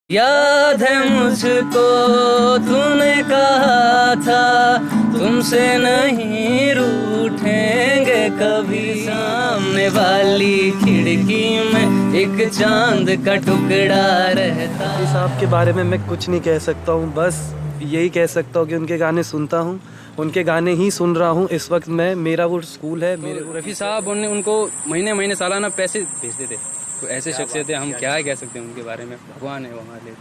याद है मुझको तूने कहा था तुमसे नहीं रूठेंगे कभी। सामने वाली खिड़की में एक चांद का टुकड़ा रहता। इस आपके बारे में मैं कुछ नहीं कह सकता हूँ, बस यही कह सकता हूँ कि उनके गाने सुनता हूँ, उनके गाने ही सुन रहा हूँ इस वक्त मैं। मेरा वो स्कूल है। मेरे रफ़ी साहब उनको महीने सालाना पैसे भेजते थे। तो ऐसे शख्सियत है, हम क्या कह सकते हैं उनके बारे में, भगवान है वो हमारे लिए।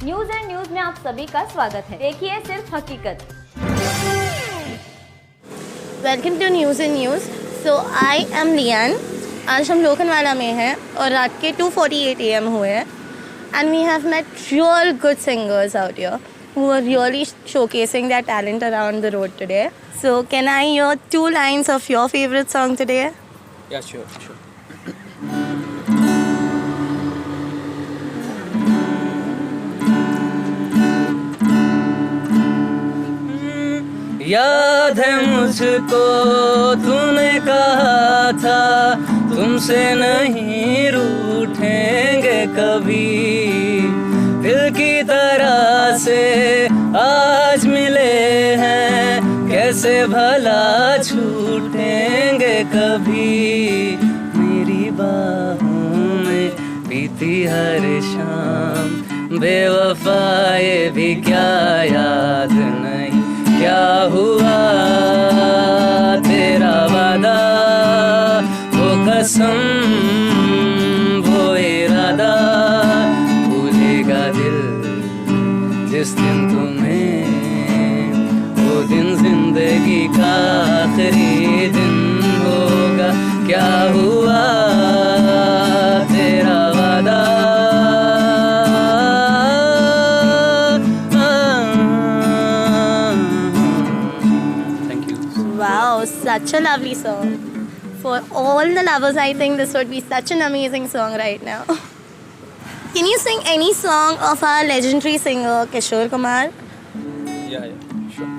न्यूज एंड न्यूज में आप सभी का स्वागत है। देखिए सिर्फ हकीकत। Welcome to news and news. So I am लियान। आज हम लोखंडवाला में हैं और रात के 2:48 AM हुए हैं and we have met real good singers out here who are really showcasing their talent around the road today. So can I hear 2 lines of your favorite song today? Yeah, sure. याद है मुझको तूने कहा था तुमसे नहीं रूठेंगे कभी। दिल की तरह से आज मिले हैं, कैसे भला छूटेंगे कभी। मेरी बाहों में बीती हर शाम बेवफाए भी क्या याद नहीं। क्या हुआ तेरा वादा, वो कसम वो इरादा, भूलेगा दिल जिस दिन तुम्हें, वो दिन जिंदगी का आखिरी दिन होगा। क्या हुआ तेरा वादा। Wow, such a lovely song. For all the lovers, I think this would be such an amazing song right now. Can you sing any song of our legendary singer Kishore Kumar? Yeah, sure.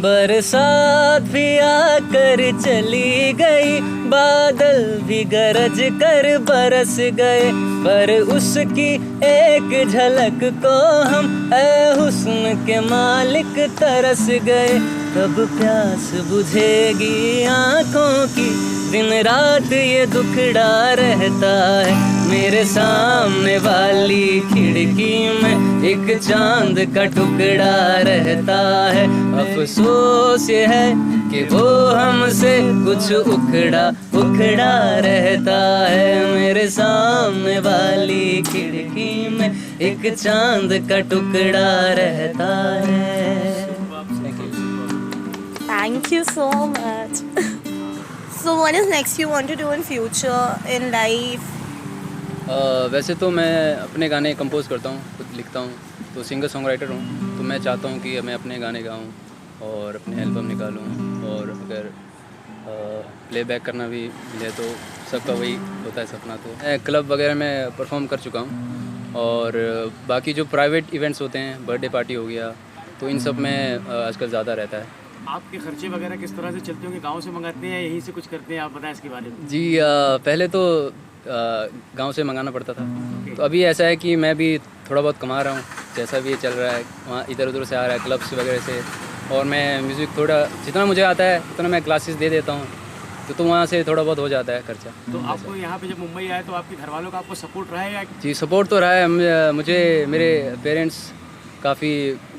बरसात भी आकर चली गई, बादल भी गरज कर बरस गए, पर उसकी एक झलक को हम ऐ हुस्न के मालिक तरस गए। कब प्यास बुझेगी आँखों की, दिन रात ये दुखड़ा रहता है। मेरे सामने वाली खिड़की में एक चांद का टुकड़ा रहता है। अफसोस ये है कि वो हमसे कुछ उखड़ा रहता है। मेरे सामने वाली खिड़की में एक चांद का टुकड़ा रहता है। Thank you so much. So what is next you want to do in future in life? वैसे तो मैं अपने गाने कंपोज करता हूँ, खुद लिखता हूँ, तो सिंगर सॉन्ग राइटर हूँ। तो मैं चाहता हूँ कि मैं अपने गाने गाऊँ और अपने एल्बम निकालूँ, और अगर प्लेबैक करना भी मिले तो सबका वही होता है सपना। तो मैं क्लब वगैरह में परफॉर्म कर चुका हूँ, और बाकी जो प्राइवेट इवेंट्स होते हैं, बर्थडे पार्टी हो गया, तो इन सब में आजकल ज़्यादा रहता है। आपके खर्चे वगैरह किस तरह से चलते होंगे? गांव से मंगाते हैं या यहीं से कुछ करते हैं? आप बताएं इसके बारे में। जी पहले तो गांव से मंगाना पड़ता था, तो अभी ऐसा है कि मैं भी थोड़ा बहुत कमा रहा हूँ, जैसा भी ये चल रहा है, वहाँ इधर उधर से आ रहा है क्लब्स वगैरह से, और मैं म्यूज़िक थोड़ा जितना मुझे आता है उतना मैं क्लासेस दे देता हूँ, तो वहाँ से थोड़ा बहुत हो जाता है खर्चा। तो आपको यहाँ पे जब मुंबई आए तो आपके घर वालों का आपको सपोर्ट रहा है या? जी सपोर्ट तो रहा है मुझे। मेरे पेरेंट्स काफ़ी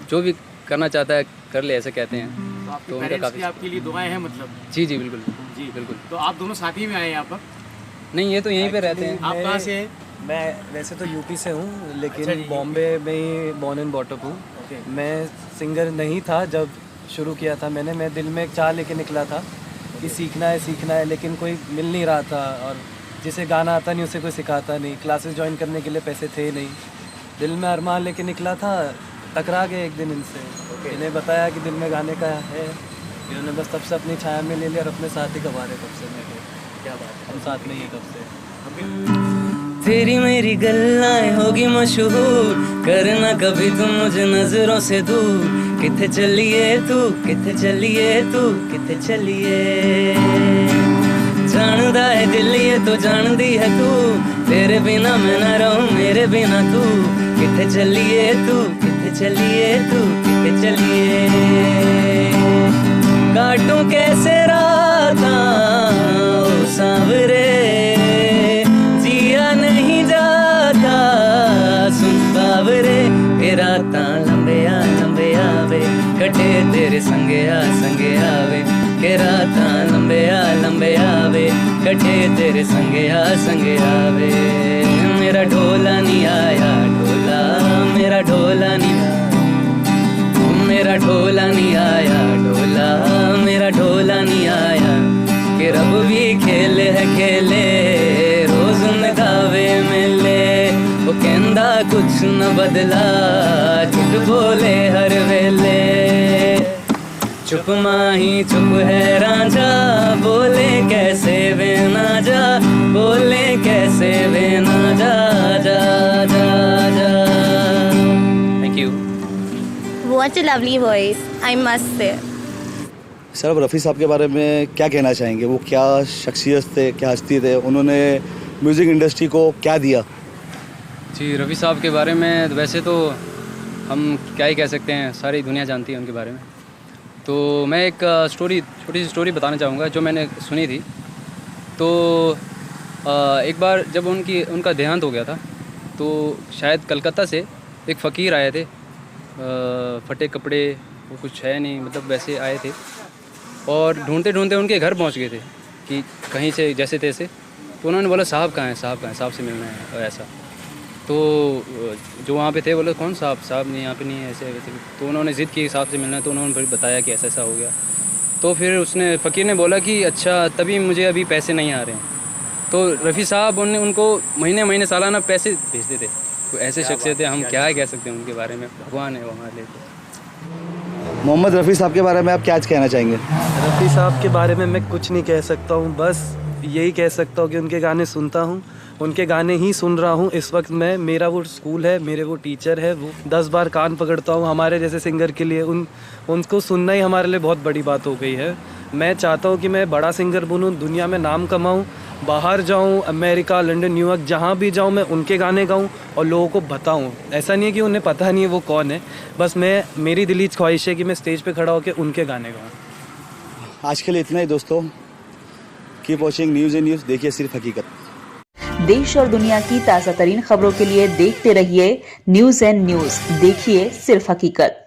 जो भी करना चाहता है कर ले, ऐसे कहते हैं। तो पेरेंट्स की आपके लिए दुआएं हैं मतलब? जी बिल्कुल जी बिल्कुल। तो आप दोनों साथ ही में आए यहाँ पर? नहीं, ये तो यहीं पे रहते हैं। आप कहाँ से हैं? मैं वैसे तो यूपी से हूँ, लेकिन अच्छा जी। बॉम्बे में ही बॉर्न एंड बॉटअप हूँ। मैं सिंगर नहीं था जब शुरू किया था मैंने। मैं दिल में एक चाह लेके निकला था कि सीखना है, लेकिन कोई मिल नहीं रहा था, और जिसे गाना आता नहीं उसे कोई सिखाता नहीं, क्लासेस ज्वाइन करने के लिए पैसे थे नहीं। दिल में अरमान लेके निकला था, टकरा गए एक दिन इनसे। इन्हें बताया कि दिल में गाने का है, इन्होंने बस तब से अपनी छाया में ले लिया और अपने साथ ही कमा रहे तब से। मैं क्या बात, हम साथ में ही कब से। तेरी मेरी गल्लाएं होगी मशहूर, करना कभी तुम मुझे नजरों से दूर। किथे चलिए तू, किथे चलिए तू, किथे चलिए। जानदा है दिल ये तो जानदी है तू, तेरे बिना मैं ना रहूं मेरे बिना तू। किथे चलिए तू, किथे चलिए तू, किथे चलिए। काटूं कैसे राता ओ सांवरे, जिया नहीं जाता सुन बावरे। के रातां लंबे आवे, कटे तेरे संगे आवे। के रातां लंबे आवे, कटे तेरे संगे आवे। मेरा ढोला नहीं आया ढोला, मेरा ढोला नहीं, मेरा ढोला नहीं आया ढोला, मेरा ढोला नहीं आया। कि रब भी खेले है खेले, रोज न गावे मेले। वो कहंदा कुछ न बदला, झूठ बोले हर वेले। चुप माही चुप है रांझा, बोले कैसे वे ना जा, बोले कैसे वे ना जा, जा जा जा। Thank you. What a lovely voice, I must say. Sir अब रफ़ी साहब के बारे में क्या कहना चाहेंगे? वो क्या शख्सियत थे, क्या हस्ती थे, उन्होंने म्यूज़िक इंडस्ट्री को क्या दिया? जी, रफ़ी साहब के बारे में वैसे तो हम क्या ही कह सकते हैं, सारी दुनिया जानती है उनके बारे में। तो मैं एक छोटी सी स्टोरी बताना चाहूँगा जो मैंने सुनी थी। तो एक बार जब उनका देहांत हो गया था, तो शायद कलकत्ता से एक फ़कीर आए थे, फटे कपड़े, वो कुछ है नहीं, मतलब वैसे आए थे और ढूंढते ढूंढते उनके घर पहुंच गए थे कि कहीं से जैसे तैसे। तो उन्होंने बोला साहब कहाँ हैं, साहब कहाँ हैं, साहब से मिलना है और ऐसा। तो जो वहाँ पे थे बोले कौन साहब, साहब नहीं यहाँ पे नहीं है, ऐसे वैसे। तो उन्होंने ज़िद की साहब से मिलना है, तो उन्होंने फिर बताया कि ऐसा ऐसा हो गया। तो फिर उसने फ़कीर ने बोला कि अच्छा तभी मुझे अभी पैसे नहीं आ रहे हैं। तो रफ़ी साहब उनको महीने महीने सालाना पैसे भेजते थे। तो ऐसे शख्सियत है, हम क्या कह सकते हैं उनके बारे में, भगवान है वो हमारे लिए। मोहम्मद रफ़ी साहब के बारे में आप क्या कहना चाहेंगे? रफ़ी साहब के बारे में मैं कुछ नहीं कह सकता हूँ, बस यही कह सकता हूँ कि उनके गाने सुनता हूँ, उनके गाने ही सुन रहा हूँ इस वक्त मैं। मेरा वो स्कूल है, मेरे वो टीचर है, वो 10 बार कान पकड़ता हूँ। हमारे जैसे सिंगर के लिए उनको सुनना ही हमारे लिए बहुत बड़ी बात हो गई है। मैं चाहता हूँ कि मैं बड़ा सिंगर बनूँ, दुनिया में नाम कमाऊँ, बाहर जाऊँ, अमेरिका, लंदन, न्यूयॉर्क, जहाँ भी जाऊँ मैं उनके गाने गाऊँ और लोगों को बताऊँ। ऐसा नहीं है कि उन्हें पता नहीं है वो कौन है, बस मेरी दिली ख्वाहिश है कि मैं स्टेज पे खड़ा होकर उनके गाने गाऊँ। आज के लिए इतना ही दोस्तों। Keep watching news and news, देखिए सिर्फ हकीकत। देश और दुनिया की ताज़ा तरीन खबरों के लिए देखते रहिए न्यूज़ एंड न्यूज़, देखिए सिर्फ हकीकत।